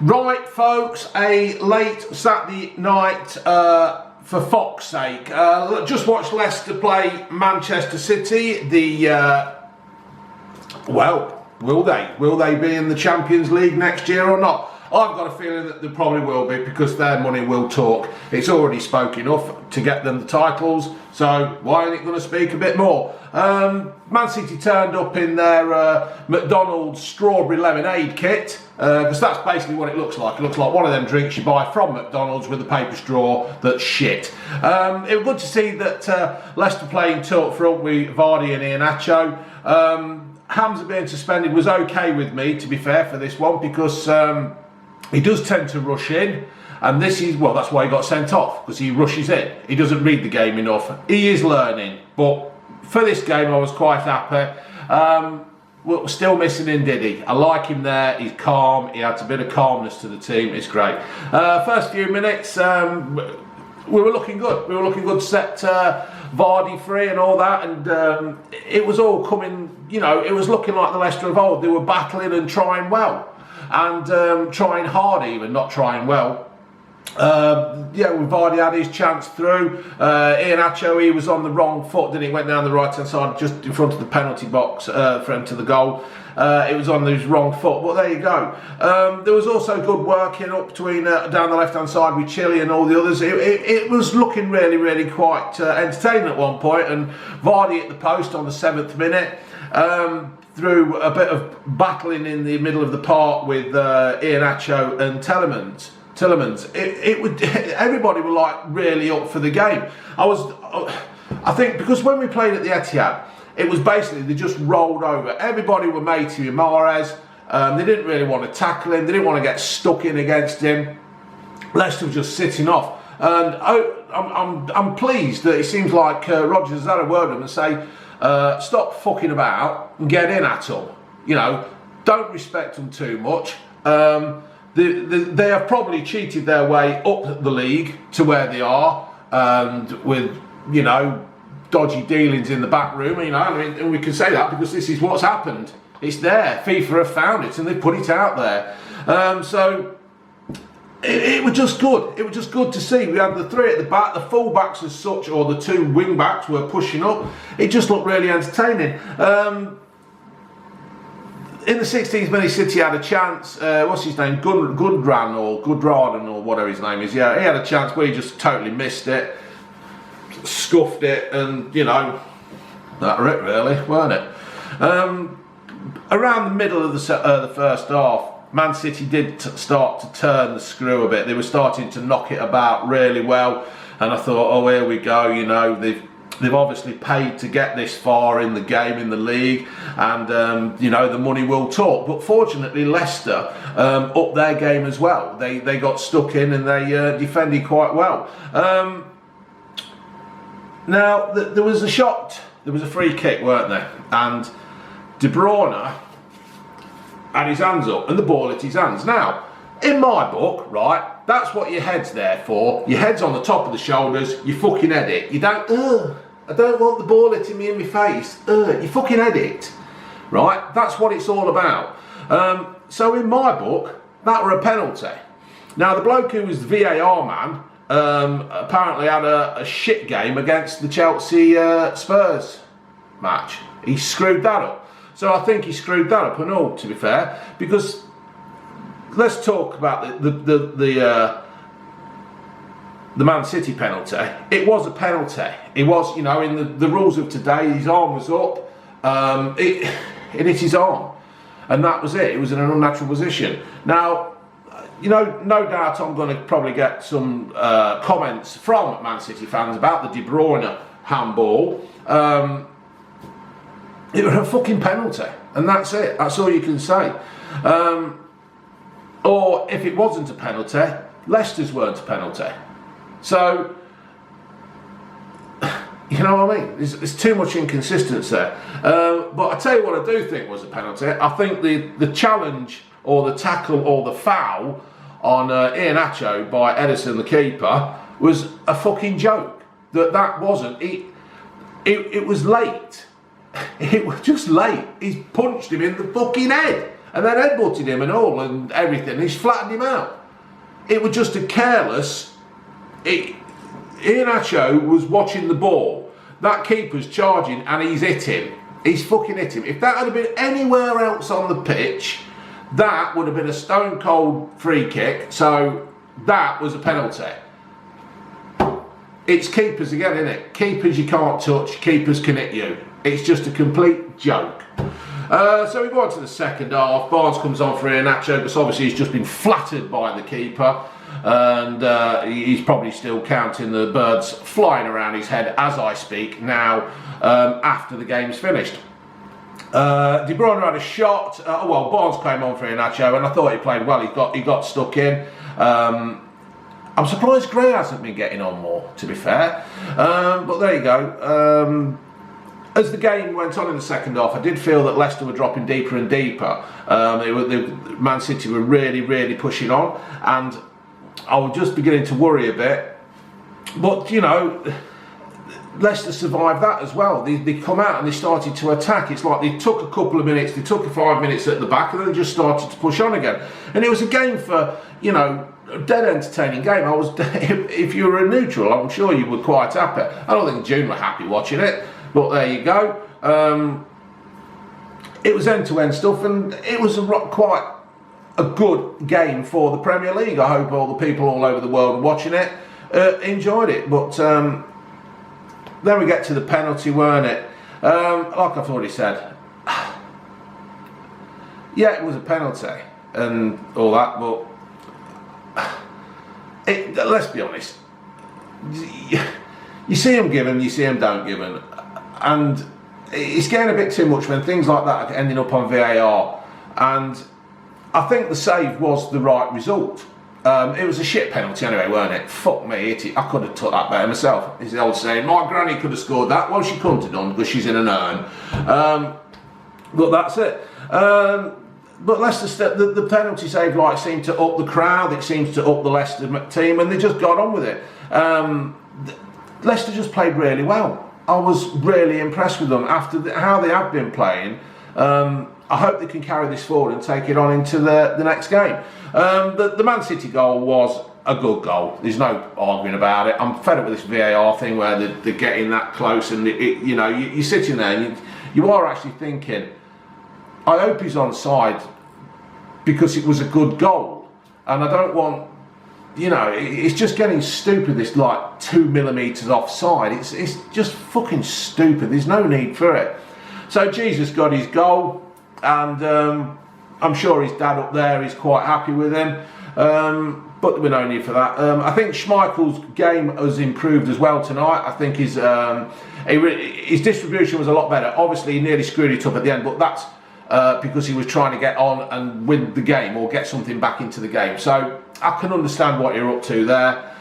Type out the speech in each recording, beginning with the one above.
Right, folks, a late Saturday night for Fox's sake. Just watched Leicester play Manchester City. Well, will they? Will they be in the Champions League next year or not? I've got a feeling that they probably will be, because their money will talk. It's already spoke enough to get them the titles, so why ain't it going to speak a bit more? Man City turned up in their McDonald's strawberry lemonade kit, because that's basically what it looks like. It looks like one of them drinks you buy from McDonald's with a paper straw that's shit. It was good to see that Leicester playing two up front with Vardy and Iheanacho. Hamza being suspended was okay with me, to be fair, for this one, because he does tend to rush in, and this is, well, that's why he got sent off, because he rushes in. He doesn't read the game enough. He is learning, but for this game I was quite happy. We're still missing Ndidi. I like him there. He's calm. He adds a bit of calmness to the team. It's great. First few minutes, we were looking good. We were looking good to set Vardy free and all that, and it was all coming, you know, it was looking like the Leicester of old. They were battling and trying well, and trying hard even, not trying well. Yeah, when Vardy had his chance through, Iheanacho, he was on the wrong foot, didn't he? Went down the right hand side just in front of the penalty box for him to the goal. It was on his wrong foot, but there you go. There was also good working up between down the left hand side with Chile and all the others. It was looking really quite entertaining at one point, and Vardy at the post on the 7th minute. Through a bit of battling in the middle of the park with Iheanacho and Tillemans, everybody were like really up for the game. I think because when we played at the Etihad, it was basically they just rolled over. Everybody were matey with Mahrez. They didn't really want to tackle him. They didn't want to get stuck in against him. Leicester was just sitting off. And I'm pleased that it seems like Rodgers has had a word with him and say, stop fucking about and get in at them. You know, don't respect them too much. They have probably cheated their way up the league to where they are, and with, you know, dodgy dealings in the back room. You know, I mean, and we can say that because this is what's happened. It's there. FIFA have found it and they put it out there. So it was just good. It was just good to see. We had the three at the back, the full backs as such, or the two wing backs were pushing up. It just looked really entertaining. In the 16th minute, City had a chance. What's his name? Gudran or whatever his name is. Yeah, he had a chance, but he just totally missed it, scuffed it, and you know, that was it really, weren't it? Around the middle of the first half, Man City did start to turn the screw a bit. They were starting to knock it about really well, and I thought, oh, here we go. You know, they've obviously paid to get this far in the game, in the league, and you know, the money will talk. But fortunately, Leicester upped their game as well. They got stuck in and they defended quite well. Now there was a shot, there was a free kick, weren't there? And De Bruyne had his hands up and the ball hit his hands. Now, in my book, right, that's what your head's there for. Your head's on the top of the shoulders, you fucking head it. You don't, I don't want the ball hitting me in my face. You fucking head it. Right? That's what it's all about. So in my book, that were a penalty. Now, the bloke who was the VAR man apparently had a shit game against the Chelsea Spurs match. He screwed that up. So I think he screwed that up and all, to be fair, because let's talk about the Man City penalty. It was a penalty. It was, you know, in the rules of today, his arm was up. It hit his arm, and that was it. It was in an unnatural position. Now, you know, no doubt I'm going to probably get some comments from Man City fans about the De Bruyne handball. It was a fucking penalty, and that's it. That's all you can say. Or if it wasn't a penalty, Leicester's weren't a penalty. So, you know what I mean? There's too much inconsistency there. But I tell you what I do think was a penalty. I think the challenge or the tackle or the foul on Iheanacho by Edison, the keeper, was a fucking joke. That wasn't. It was late. It was just late. He's punched him in the fucking head. and then headbutted him and all and everything. He's flattened him out. It was just a careless. Iheanacho was watching the ball. That keeper's charging and he's hit him. He's fucking hit him. If that had been anywhere else on the pitch, that would have been a stone cold free kick. So that was a penalty. It's keepers again, isn't it? Keepers you can't touch, keepers can hit you. It's just a complete joke. So we go on to the second half. Barnes comes on for Iheanacho, because obviously he's just been flattered by the keeper. And he's probably still counting the birds flying around his head as I speak now, after the game's finished. De Bruyne had a shot. Well, Barnes came on for Iheanacho, and I thought he played well. He got stuck in. I'm surprised Gray hasn't been getting on more, to be fair. But there you go. As the game went on in the second half, I did feel that Leicester were dropping deeper and deeper. Man City were really, really pushing on, and I was just beginning to worry a bit. But, you know, Leicester survived that as well. They come out and they started to attack. It's like they took a couple of minutes, they took 5 minutes at the back, and then just started to push on again. And it was a game for, you know, a dead entertaining game. If you were a neutral, I'm sure you were quite happy. I don't think June were happy watching it, but there you go. It was end-to-end stuff, and it was quite a good game for the Premier League. I hope all the people all over the world watching it enjoyed it. But then we get to the penalty, weren't it? Like I've already said, yeah, it was a penalty and all that, but let's be honest, you see them given, you see them don't given, and it's getting a bit too much when things like that are ending up on VAR. And I think the save was the right result. It was a shit penalty anyway, weren't it? Fuck me, I could have took that better myself. It's the old saying, my granny could have scored that. Well, she couldn't have done because she's in an urn. But that's it. But Leicester, the penalty save seemed to up the crowd. It seems to up the Leicester team, and they just got on with it. Leicester just played really well. I was really impressed with them after how they have been playing. I hope they can carry this forward and take it on into the next game. The Man City goal was a good goal. There's no arguing about it. I'm fed up with this VAR thing where they're getting that close, and you know, you're sitting there and you are actually thinking, I hope he's onside because it was a good goal, and I don't want, you know, it's just getting stupid, this 2 millimetres offside. It's just fucking stupid. There's no need for it. So Jesus got his goal, and I'm sure his dad up there is quite happy with him, but there were no need for that. I think Schmeichel's game has improved as well tonight. I think his distribution was a lot better. Obviously he nearly screwed it up at the end, but that's because he was trying to get on and win the game or get something back into the game. So I can understand what you're up to there,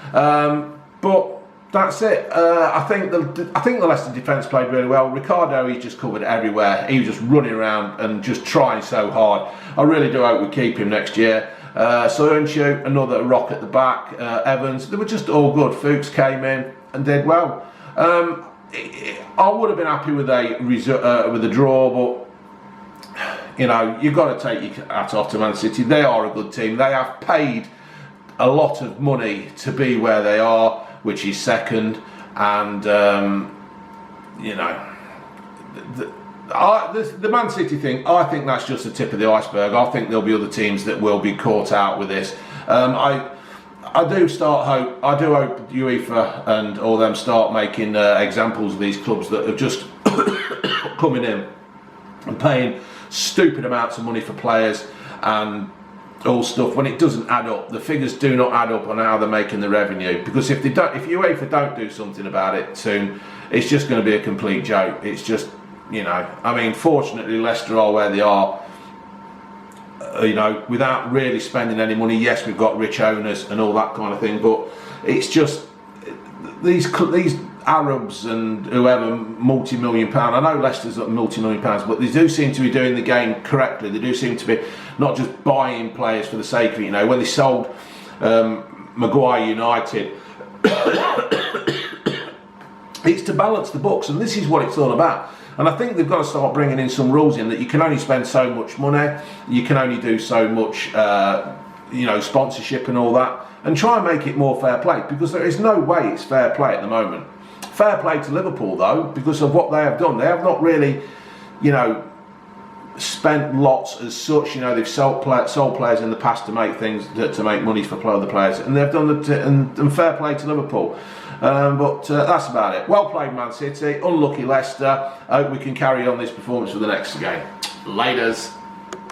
but that's it. I think the Leicester defence played really well. Ricardo, he's just covered everywhere. He was just running around and just trying so hard. I really do hope we keep him next year. Soyuncu, another rock at the back. Evans, they were just all good. Fuchs came in and did well. I would have been happy with a draw, but you know, you've got to take your hat off to Man City. They are a good team. They have paid a lot of money to be where they are, which is second, and you know, the Man City thing, I think that's just the tip of the iceberg. I think there'll be other teams that will be caught out with this. I do hope UEFA and all them start making examples of these clubs that are just coming in and paying stupid amounts of money for players and all stuff when it doesn't add up. The figures do not add up on how they're making the revenue, because if UEFA don't do something about it soon, it's just going to be a complete joke. It's just, you know, I mean, fortunately Leicester are where they are, you know, without really spending any money. Yes, we've got rich owners and all that kind of thing, but it's just these Arabs and whoever, multi-million pound. I know Leicester's at multi-million pounds, but they do seem to be doing the game correctly. They do seem to be not just buying players for the sake of it. You know, when they sold Maguire United, it's to balance the books, and this is what it's all about. And I think they've got to start bringing in some rules in that you can only spend so much money, you can only do so much, sponsorship and all that, and try and make it more fair play, because there is no way it's fair play at the moment. Fair play to Liverpool though, because of what they have done. They have not really, spent lots as such. They've sold players in the past to make to make money for other players, and they've done and fair play to Liverpool. But that's about it. Well played, Man City. Unlucky Leicester. I hope we can carry on this performance for the next game. Laters.